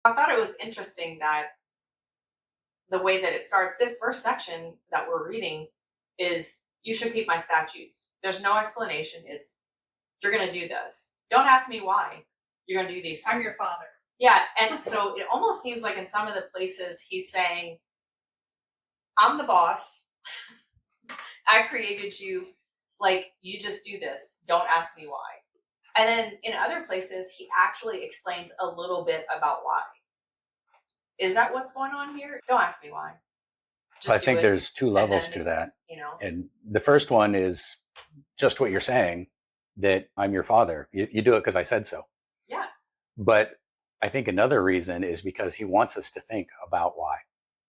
I thought it was interesting that the way that it starts, this first section that we're reading is, you should keep my statutes. There's no explanation. It's, you're going to do this. Don't ask me why. You're going to do these things. I'm your father. Yeah. And so it almost seems like in some of the places he's saying, I'm the boss. I created you. Like, you just do this. Don't ask me why. And then in other places, he actually explains a little bit about why. Is that what's going on here? Don't ask me why. I think there's two levels to that. And the first one is just what you're saying, that I'm your father. You do it because I said so. Yeah. But I think another reason is because he wants us to think about why.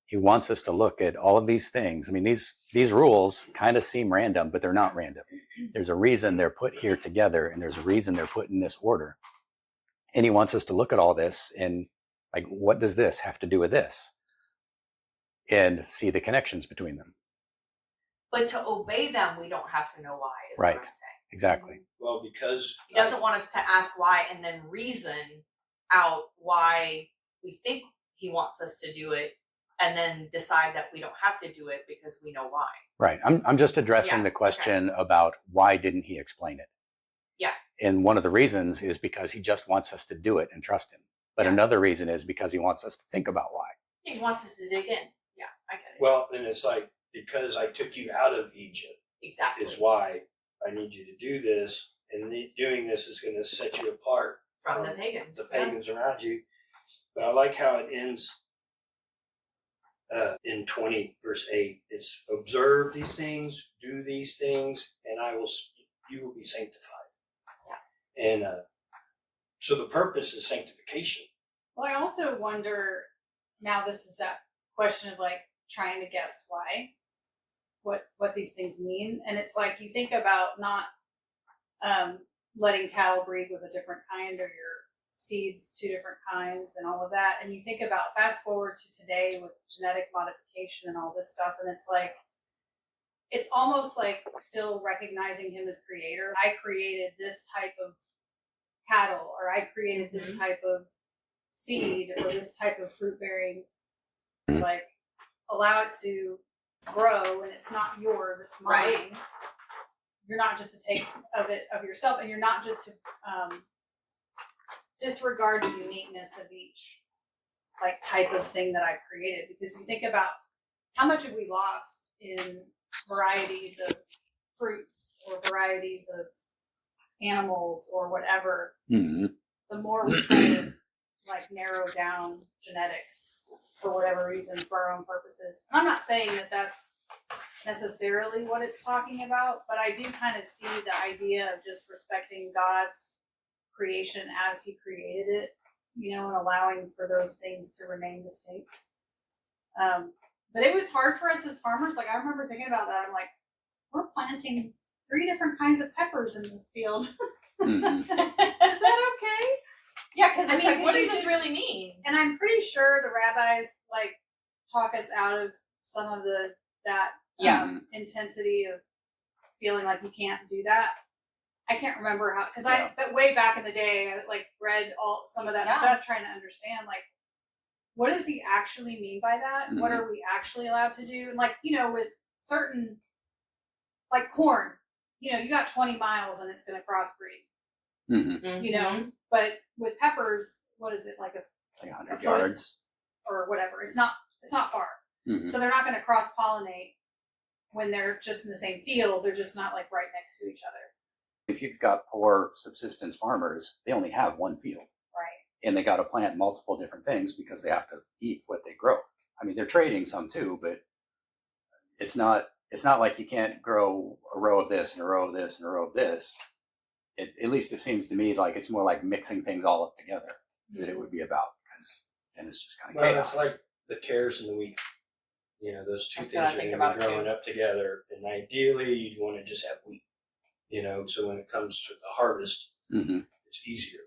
He wants us to look at all of these things. I mean, these rules kind of seem random, but they're not random. There's a reason they're put here together, and there's a reason they're put in this order. And he wants us to look at all this and, like, what does this have to do with this? And see the connections between them. But to obey them, we don't have to know why, is right. what I'm saying. Exactly. Well, because he doesn't want us to ask why and then reason out why we think he wants us to do it, and then decide that we don't have to do it because we know why. Right. I'm just addressing the question about why didn't he explain it? Yeah. And one of the reasons is because he just wants us to do it and trust him. But another reason is because he wants us to think about why. He wants us to dig in. Yeah, I get it. Well, and it's like, because I took you out of Egypt. Exactly. Is why I need you to do this, and doing this is going to set you apart from the pagans. The pagans around you. But I like how it ends in 20 verse 8. It's observe these things, do these things, and you will be sanctified. Yeah. And so the purpose is sanctification. Well, I also wonder, now this is that question of like trying to guess why, what these things mean. And it's like, you think about not letting cattle breed with a different kind, or your seeds, 2 different kinds, and all of that. And you think about fast forward to today with genetic modification and all this stuff. And it's like, it's almost like still recognizing him as creator. I created this type of cattle, or I created this type of seed, or this type of fruit bearing. It's like, allow it to grow, and it's not yours, it's mine. Right. You're not just to take of yourself, and you're not just to disregard the uniqueness of each like type of thing that I created. Because you think about how much have we lost in varieties of fruits or varieties of animals or whatever. Mm-hmm. The more we try to like narrow down genetics for whatever reason for our own purposes. And I'm not saying that that's necessarily what it's talking about, but I do kind of see the idea of just respecting God's creation as he created it, and allowing for those things to remain distinct. But it was hard for us as farmers. Like, I remember thinking about that. I'm like, we're planting 3 different kinds of peppers in this field. Mm-hmm. Is that okay? Yeah, because I mean, like, what does this really mean? And I'm pretty sure the rabbis like talk us out of some of that intensity of feeling like we can't do that. I can't remember how, but way back in the day, I like read some of that stuff trying to understand like, what does he actually mean by that? Mm-hmm. What are we actually allowed to do? And like, with certain, like corn, you got 20 miles and it's going to crossbreed. Mm-hmm. But with peppers, what is it, like 100 yards or whatever? It's not far. Mm-hmm. So they're not going to cross pollinate when they're just in the same field. They're just not like right next to each other. If you've got poor subsistence farmers, they only have one field. Right. And they got to plant multiple different things because they have to eat what they grow. I mean, they're trading some too, but it's not like you can't grow a row of this and a row of this and a row of this. At least it seems to me like it's more like mixing things all up together that it would be about, because then it's just kind of chaos. It's like the tares and the wheat. Those 2 things are going to be growing up together, and ideally you'd want to just have wheat. So when it comes to the harvest, it's easier.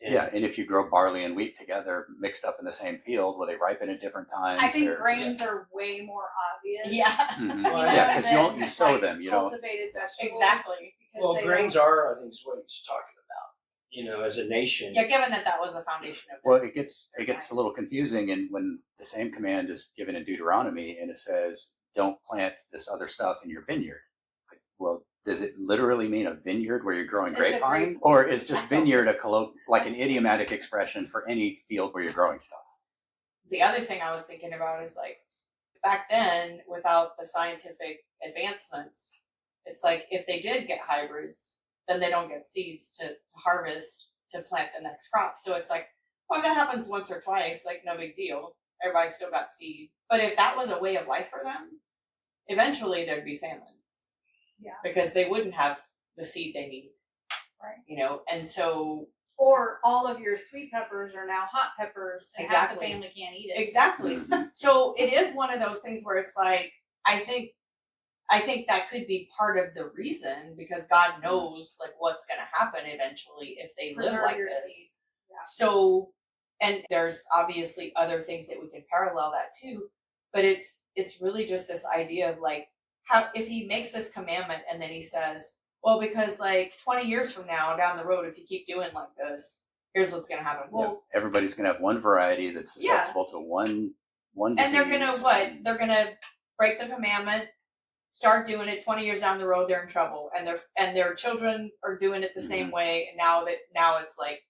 And if you grow barley and wheat together, mixed up in the same field, will they ripen at different times? I think grains are way more obvious. Yeah. Mm-hmm. Because you sow them, cultivated vegetables. Exactly. Well, grains are, I think, is what he's talking about. as a nation. Yeah, given that was the foundation of Well, it gets a little confusing, and when the same command is given in Deuteronomy, and it says, "Don't plant this other stuff in your vineyard." Like, well, does it literally mean a vineyard where you're growing It's a grapevine, or is just That's vineyard like an idiomatic expression for any field where you're growing stuff? The other thing I was thinking about is like back then, without the scientific advancements, it's like if they did get hybrids, then they don't get seeds to harvest to plant the next crop. So it's like, well, if that happens once or twice, like no big deal. Everybody's still got seed. But if that was a way of life for them, eventually there'd be famine. Yeah. Because they wouldn't have the seed they need. Right. And so. Or all of your sweet peppers are now hot peppers, and half the Exactly. family can't eat it. Exactly. So it is one of those things where it's like, I think that could be part of the reason, because God knows like what's going to happen eventually if they live Preserve like your this. seed. Yeah. So, and there's obviously other things that we can parallel that too, but it's really just this idea of like, how if he makes this commandment and then he says, well, because like 20 years from now down the road, if you keep doing like this, here's what's going to happen. Well, everybody's going to have one variety that's susceptible to one disease. And they're going to what? They're going to break the commandment, start doing it 20 years down the road, they're in trouble, and their children are doing it the same way. And now it's like,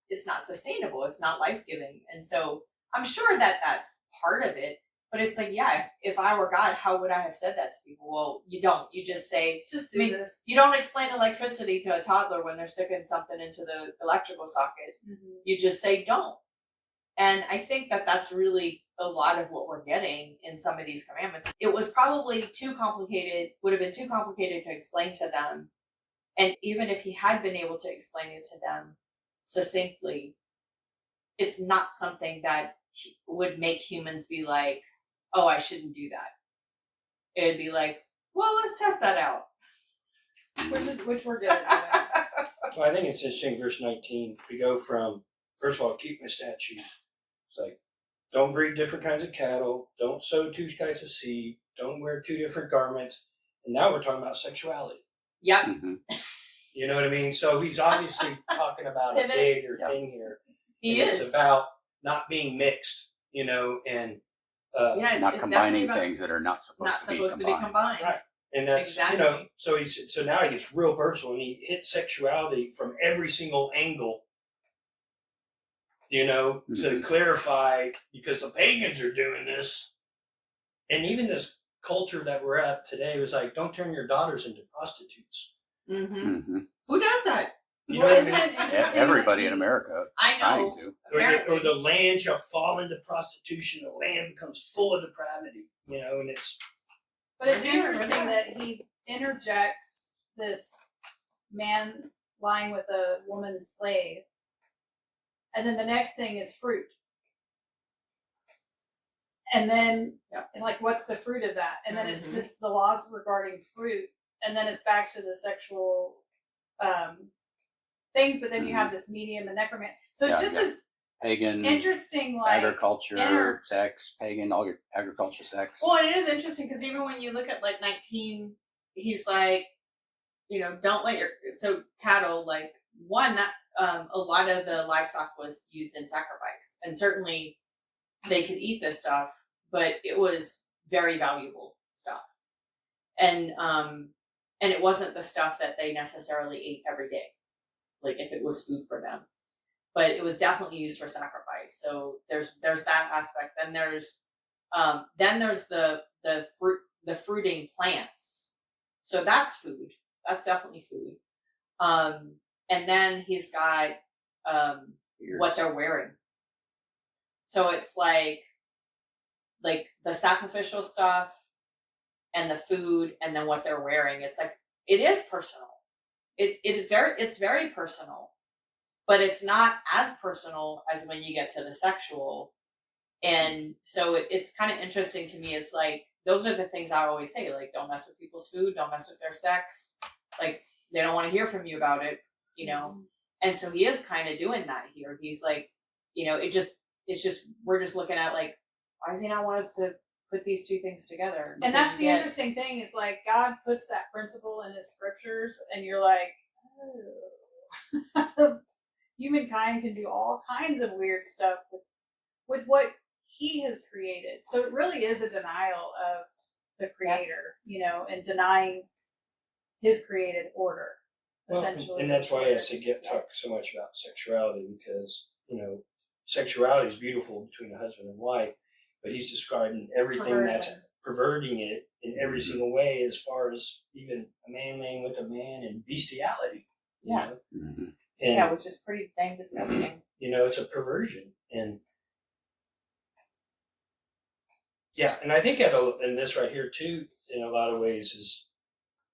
it's not sustainable. It's not life-giving. And so I'm sure that that's part of it, but it's like, yeah, if I were God, how would I have said that to people? Well, you don't, you just say, just do this. You don't explain electricity to a toddler when they're sticking something into the electrical socket. Mm-hmm. You just say, don't. And I think that that's really a lot of what we're getting in some of these commandments. It was probably would have been too complicated to explain to them. And even if he had been able to explain it to them succinctly, it's not something that would make humans be like, oh, I shouldn't do that. It would be like, well, let's test that out. Which we're good at. Well, I think it's interesting, verse 19. We go from, first of all, keep my statutes. It's like, don't breed different kinds of cattle, don't sow two kinds of seed, don't wear two different garments. And now we're talking about sexuality. Yep. Mm-hmm. You know what I mean? So he's obviously talking about a bigger thing here. He and is. It's about not being mixed, and not combining things that are not supposed to be combined. Right. And that's, exactly. so now he gets real personal and he hits sexuality from every single angle, to clarify, because the pagans are doing this. And even this culture that we're at today was like, don't turn your daughters into prostitutes. Mm-hmm. Mm-hmm. Who does that? You know what I Isn't mean? it interesting? Everybody in America is trying to. Or the land shall fall into prostitution, the land becomes full of depravity, and it's. But it's interesting that he interjects this man lying with a woman's slave, and then the next thing is fruit. And then it's like, what's the fruit of that? And then it's the laws regarding fruit, and then it's back to the sexual things, but then you have this medium and necromancy. So it's just this pagan interesting, like agriculture, sex, pagan agriculture, sex. Well, and it is interesting because even when you look at like 19, he's like, don't let so cattle, like one that a lot of the livestock was used in sacrifice, and certainly they could eat this stuff, but it was very valuable stuff, and it wasn't the stuff that they necessarily ate every day, like if it was food for them, but it was definitely used for sacrifice. So there's that aspect. Then there's the fruiting plants. So that's food. That's definitely food. And then he's got what they're wearing. So it's like the sacrificial stuff and the food, and then what they're wearing. It's like, it is personal. It's very personal, but it's not as personal as when you get to the sexual. And so it's kind of interesting to me. It's like, those are the things I always say, like, don't mess with people's food, don't mess with their sex. Like, they don't want to hear from you about it, And so he is kind of doing that here. He's like, it's just, we're just looking at like, why does he not want us to put these two things together? And that's the interesting thing, is like, God puts that principle in his scriptures, and you're like, oh. humankind can do all kinds of weird stuff with what he has created. So it really is a denial of the creator, you know, and denying his created order, Well, essentially. and that's why I say talk so much about sexuality, because, you know, sexuality is beautiful between a husband and wife, but he's describing everything that's perverting it in every single way, as far as even a man laying with a man and bestiality, you know? And, which is pretty dang disgusting. you know, it's a perversion. And yeah, and I think and this right here too, in a lot of ways, is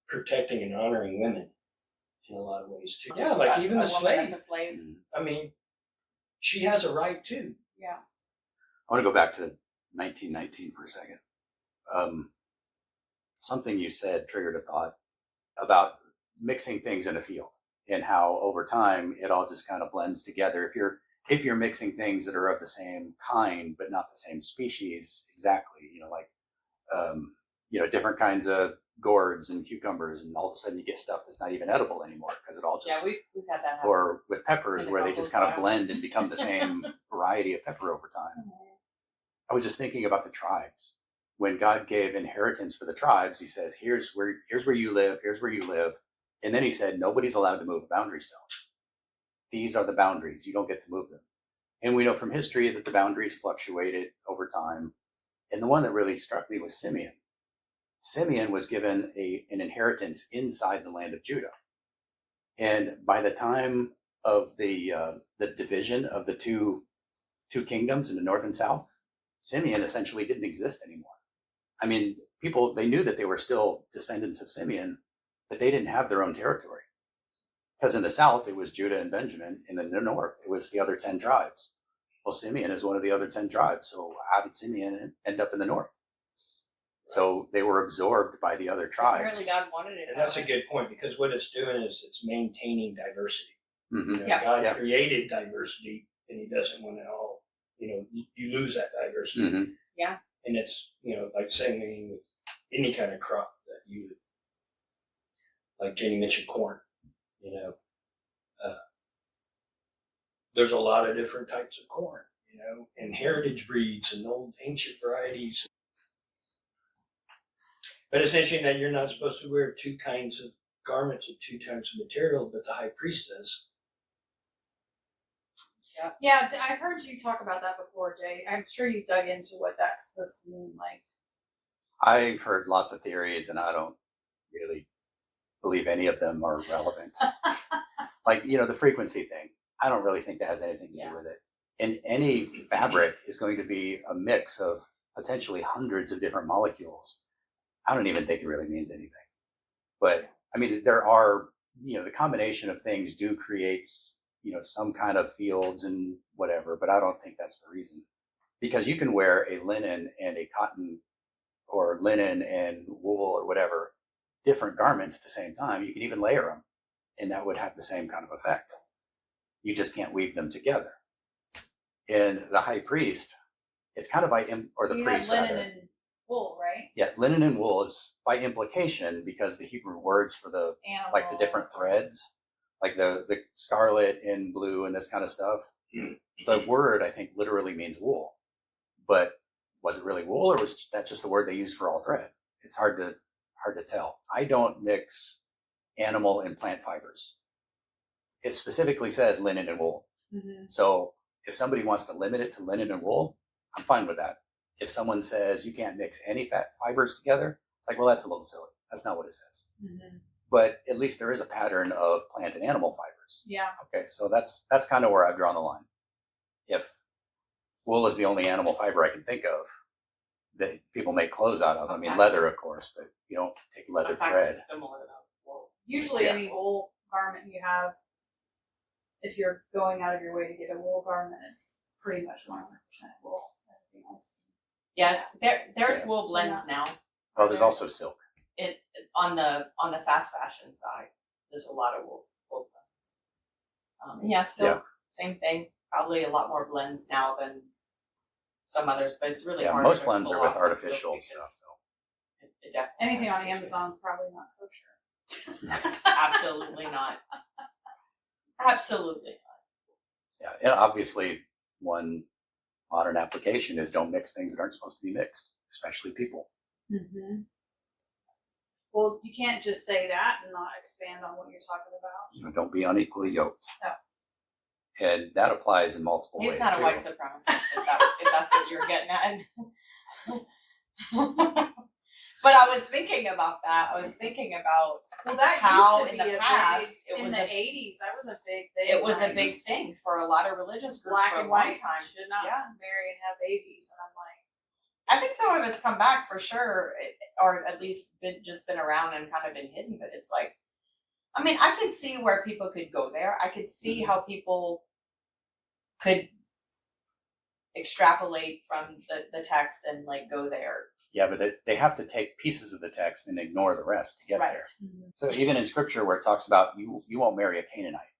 protecting and honoring women in a lot of ways too. Yeah, like even the slave. I mean, she has a right too. Yeah. I want to go back to 1919 for a second. Something you said triggered a thought about mixing things in a field, and how over time it all just kind of blends together. If you're mixing things that are of the same kind but not the same species exactly, you know, like different kinds of gourds and cucumbers, and all of a sudden you get stuff that's not even edible anymore because it all just we've had that happen. Or with peppers, In where they just kind of compost, blend and become the same variety of pepper over time. I was just thinking about the tribes. When God gave inheritance for the tribes, he says, here's where you live, here's where you live. And then he said, nobody's allowed to move a boundary stone. These are the boundaries. You don't get to move them. And we know from history that the boundaries fluctuated over time. And the one that really struck me was Simeon. Simeon was given an inheritance inside the land of Judah. And by the time of the division of the two kingdoms in the north and south, Simeon essentially didn't exist anymore. I mean, people, they knew that they were still descendants of Simeon, but they didn't have their own territory. Because in the south, it was Judah and Benjamin. And in the north, it was the other 10 tribes. Well, Simeon is one of the other 10 tribes. So how did Simeon end up in the north? So they were absorbed by the other tribes. Apparently God wanted it. And that's a good point, because what it's doing is it's maintaining diversity. Mm-hmm. You know, God created diversity, and he doesn't want it all, you know, you lose that diversity. Mm-hmm. Yeah. And it's, you know, like saying with any kind of crop that you would, like Jenny mentioned, corn, you know, there's a lot of different types of corn, you know, and heritage breeds and old ancient varieties. But it's interesting that you're not supposed to wear two kinds of garments with two types of material, but the high priest does. Yeah, I've heard you talk about that before, Jay. I'm sure you dug into what that's supposed to mean. Like, I've heard lots of theories, and I don't really believe any of them are relevant. Like, you know, the frequency thing. I don't really think that has anything to do with it. And any fabric is going to be a mix of potentially hundreds of different molecules. I don't even think it really means anything. But I mean, there are, you know, the combination of things do creates, you know, some kind of fields and whatever, but I don't think that's the reason. Because you can wear a linen and a cotton, or linen and wool or whatever, different garments at the same time. You can even layer them, and that would have the same kind of effect. You just can't weave them together. And the high priest, it's kind of or the priest have linen rather. and wool, right? Yeah, linen and wool is by implication, because the Hebrew words for the Animal. like the different threads, like the scarlet and blue and this kind of stuff. The word, I think, literally means wool. But was it really wool, or was that just the word they used for all thread? It's hard to tell. I don't mix animal and plant fibers. It specifically says linen and wool. Mm-hmm. So if somebody wants to limit it to linen and wool, I'm fine with that. If someone says you can't mix any fat fibers together, it's like, well, that's a little silly. That's not what it says. Mm-hmm. But at least there is a pattern of plant and animal fibers. Yeah. Okay, so that's kind of where I've drawn the line. If wool is the only animal fiber I can think of that people make clothes out of, I mean, leather, of course, but you don't take leather thread. Similar to wool. Usually any wool garment you have, if you're going out of your way to get a wool garment, it's pretty much 100% wool. Everything else. Yes, there's wool blends now. Oh, there's also silk. It on the fast fashion side, there's a lot of wool blends. Silk, same thing. Probably a lot more blends now than some others, but it's really hard. Most to blends pull are with off artificial silk stuff, though. It definitely Anything has on issues. Amazon's probably not kosher. Absolutely not. Absolutely not. Yeah, and obviously one modern application is don't mix things that aren't supposed to be mixed, especially people. Mm-hmm. Well, you can't just say that and not expand on what you're talking about. You know, don't be unequally yoked. Oh. And that applies in multiple He's ways not a too. white supremacist, if that's what you're getting at. But I was thinking about that. I was thinking about Well, that how used to in be the a past big, it in was the a 80s, that was a big thing. it was a like, big thing for a lot of religious groups black for a and long white time. should not Yeah. marry and have babies, and I'm like, I think some of it's come back for sure, or at least been around and kind of been hidden. But it's like, I mean, I could see where people could go there. I could see how people could extrapolate from the text and like go there. Yeah, but they have to take pieces of the text and ignore the rest to get Right. there. mm-hmm. So even in scripture where it talks about you won't marry a Canaanite,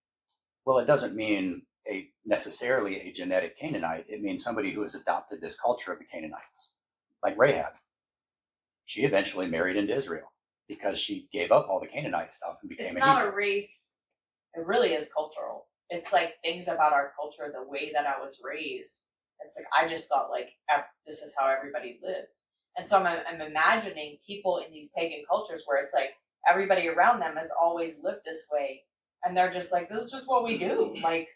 well, it doesn't mean necessarily a genetic Canaanite. It means somebody who has adopted this culture of the Canaanites, like Rahab. She eventually married into Israel because she gave up all the Canaanite stuff and became It's a not Hebrew. a race. It really is cultural. It's like things about our culture, the way that I was raised. It's like I just thought like this is how everybody lived, and so I'm imagining people in these pagan cultures where it's like everybody around them has always lived this way, and they're just like, this is just what we do. Like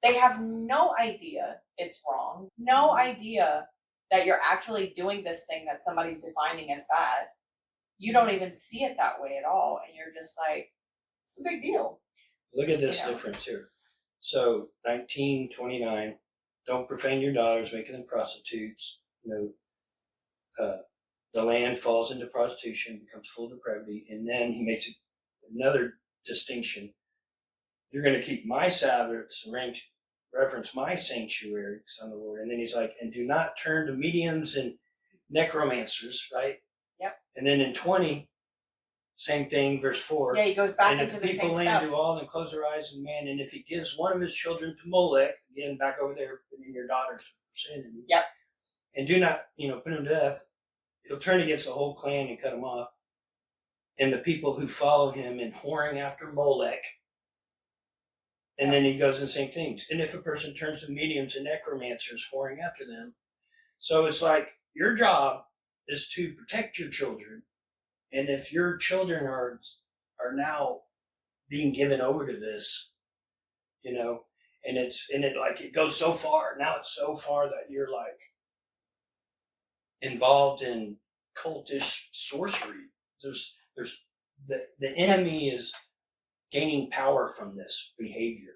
they have no idea it's wrong, no idea that you're actually doing this thing that somebody's defining as bad. You don't even see it that way at all, and you're just like, it's a big deal. Look at this You know. difference here. So 1929, don't profane your daughters, making them prostitutes. The land falls into prostitution, becomes full of depravity, and then he makes another distinction. You're going to keep my Sabbaths, reverence my sanctuary, son of the Lord. And then he's like, and do not turn to mediums and necromancers, right? Yep. And then in 20, same thing, verse 4. Yeah, he goes back And if into the the people same land stuff. do all and close their eyes in man, and if he gives one of his children to Molech, again back over there, putting your daughters to sin, Yep. and do not, put him to death, he'll turn against the whole clan and cut them off. And the people who follow him in whoring after Molech, and then he goes in the same things. And if a person turns to mediums and necromancers, whoring after them, so it's like your job is to protect your children, and if your children are now being given over to this, and it goes so far. Now it's so far that you're like involved in cultish sorcery. There's the enemy is gaining power from this behavior.